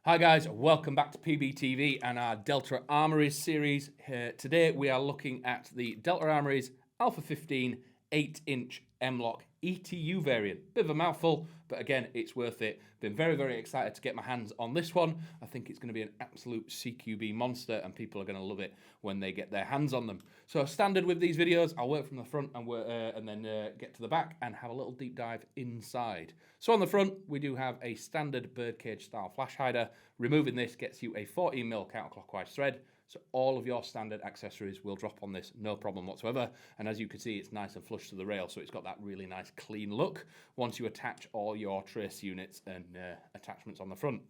Hi guys, welcome back to PBTV and our Delta Armory series. Today we are looking at the Delta Armory's Alpha 15 8-inch M-Lock ETU variant. Bit of a mouthful, but again, it's worth it. Been very excited to get my hands on this one. I think it's going to be an absolute CQB monster and people are going to love it when they get their hands on them. So standard with these videos, I'll work from the front and then get to the back and have a little deep dive inside. So on the front, we do have a standard birdcage style flash hider. Removing this gets you a 14mm counterclockwise thread. So all of your standard accessories will drop on this, no problem whatsoever. And as you can see, it's nice and flush to the rail, so it's got that really nice clean look once you attach all your trace units and attachments on the front.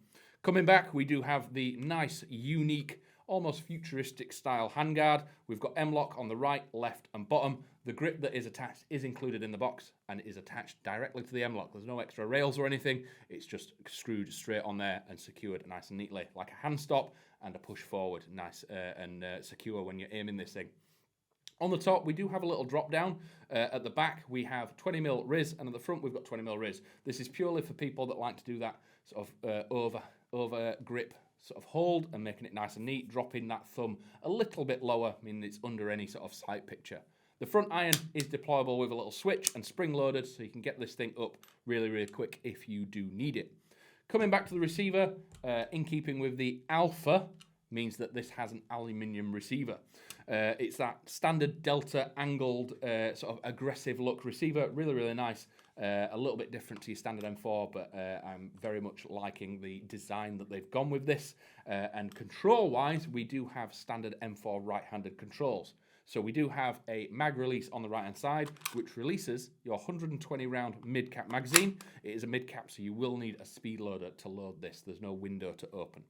Coming back, we do have the nice, unique, almost futuristic style handguard. We've got M-Lock on the right, left and bottom. The grip that is attached is included in the box and is attached directly to the M-Lock. There's no extra rails or anything. It's just screwed straight on there and secured nice and neatly, like a hand stop and a push forward, nice and secure when you're aiming this thing. On the top, we do have a little drop down. At the back, we have 20mm Riz, and at the front, we've got 20mm Riz. This is purely for people that like to do that sort of over grip sort of hold and making it nice and neat, dropping that thumb a little bit lower, meaning it's under any sort of sight picture. The front iron is deployable with a little switch and spring loaded, so you can get this thing up really quick if you do need it. Coming back to the receiver, in keeping with the Alpha, means that this has an aluminium receiver. It's that standard Delta angled sort of aggressive look receiver, really nice. A little bit different to your standard M4, but I'm very much liking the design that they've gone with this. And control-wise, we do have standard M4 right-handed controls. So we do have a mag release on the right-hand side, which releases your 120-round mid-cap magazine. It is a mid-cap, so you will need a speed loader to load this. There's no window to open.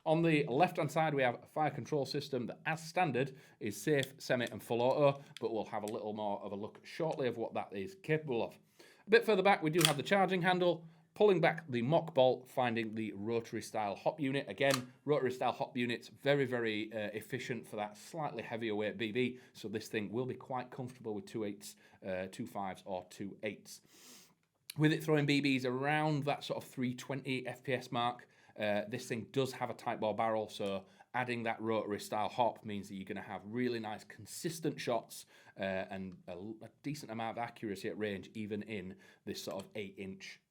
On the left-hand side, we have a fire control system that, as standard, is safe, semi, and full auto, but we'll have a little more of a look shortly of what that is capable of. A bit further back, we do have the charging handle. Pulling back the mock bolt, finding the rotary style hop unit. Again, rotary style hop units, very efficient for that slightly heavier weight BB. So this thing will be quite comfortable with 2.8s, 2.5s or 2.8s. With it throwing BBs around that sort of 320 FPS mark, this thing does have a tight bore barrel, so adding that rotary style hop means that you're going to have really nice consistent shots and a decent amount of accuracy at range, even in this sort of 8-inch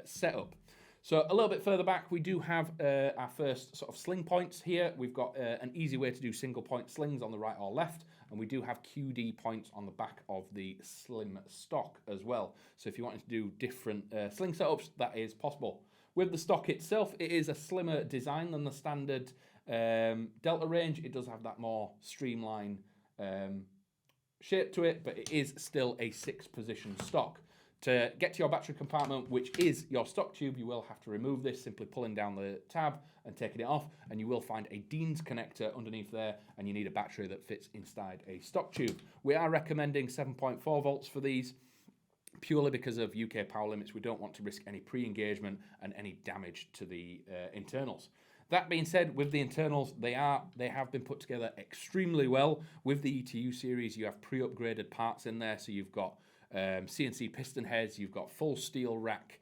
setup. So a little bit further back, we do have our first sort of sling points here. We've got an easy way to do single point slings on the right or left, and we do have QD points on the back of the slim stock as well. So if you wanted to do different sling setups, that is possible. With the stock itself, it is a slimmer design than the standard Delta range. It does have that more streamlined shape to it, but it is still a 6-position stock. To get to your battery compartment, which is your stock tube, you will have to remove this, simply pulling down the tab and taking it off, and you will find a Dean's connector underneath there, and you need a battery that fits inside a stock tube. We are recommending 7.4 volts for these, purely because of UK power limits. We don't want to risk any pre-engagement and any damage to the internals. That being said, with the internals, they have been put together extremely well. With the ETU series, you have pre-upgraded parts in there, so you've got CNC piston heads, you've got full steel rack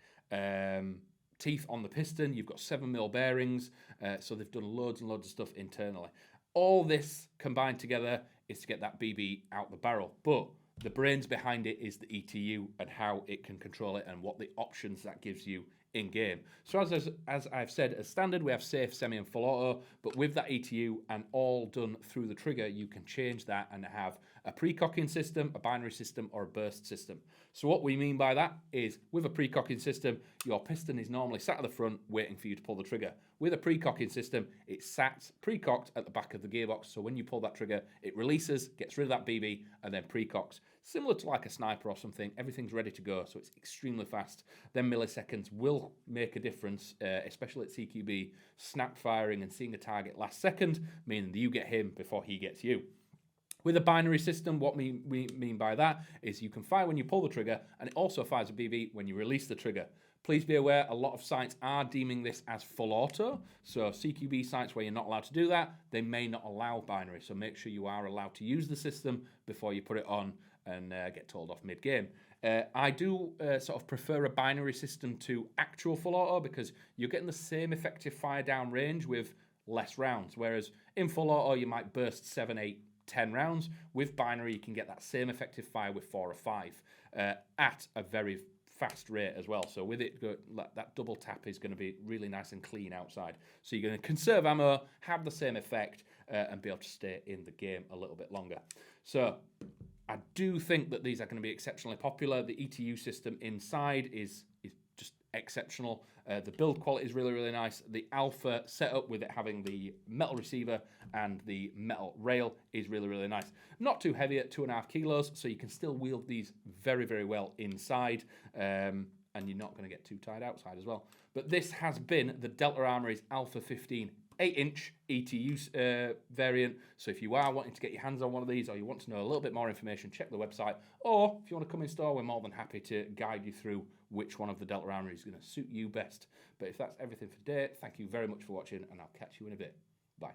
teeth on the piston, you've got 7mm bearings, so they've done loads and loads of stuff internally. All this combined together is to get that BB out the barrel, but the brains behind it is the ETU and how it can control it and what the options that gives you in-game. So as I've said, as standard, we have safe, semi, and full auto, but with that ETU and all done through the trigger, you can change that and have a pre-cocking system, a binary system, or a burst system. So what we mean by that is, with a pre-cocking system, your piston is normally sat at the front waiting for you to pull the trigger. With a pre-cocking system, it's sat pre-cocked at the back of the gearbox, so when you pull that trigger, it releases, gets rid of that BB, and then pre-cocks. Similar to like a sniper or something, everything's ready to go, so it's extremely fast. Then milliseconds will make a difference, especially at CQB, snap firing and seeing a target last second, meaning that you get him before he gets you. With a binary system, what we mean by that is you can fire when you pull the trigger, and it also fires a BB when you release the trigger. Please be aware, a lot of sites are deeming this as full auto, so CQB sites where you're not allowed to do that, they may not allow binary, so make sure you are allowed to use the system before you put it on and get told off mid-game. I do sort of prefer a binary system to actual full auto because you're getting the same effective fire down range with less rounds. Whereas in full auto, you might burst 7, 8, 10 rounds. With binary, you can get that same effective fire with 4 or 5 at a very fast rate as well. So with it, that double tap is going to be really nice and clean outside. So you're going to conserve ammo, have the same effect, and be able to stay in the game a little bit longer. So I do think that these are going to be exceptionally popular. The ETU system inside is just exceptional. The build quality is really, really nice. The Alpha setup with it having the metal receiver and the metal rail is really, really nice. Not too heavy at 2.5 kilos, so you can still wield these very, very well inside, and you're not going to get too tired outside as well. But this has been the Delta Armory's Alpha 15 8-inch ETU variant. So if you are wanting to get your hands on one of these, or you want to know a little bit more information, check the website. Or if you want to come in store, we're more than happy to guide you through which one of the Delta Armory is going to suit you best. But if that's everything for today, thank you very much for watching, and I'll catch you in a bit. Bye.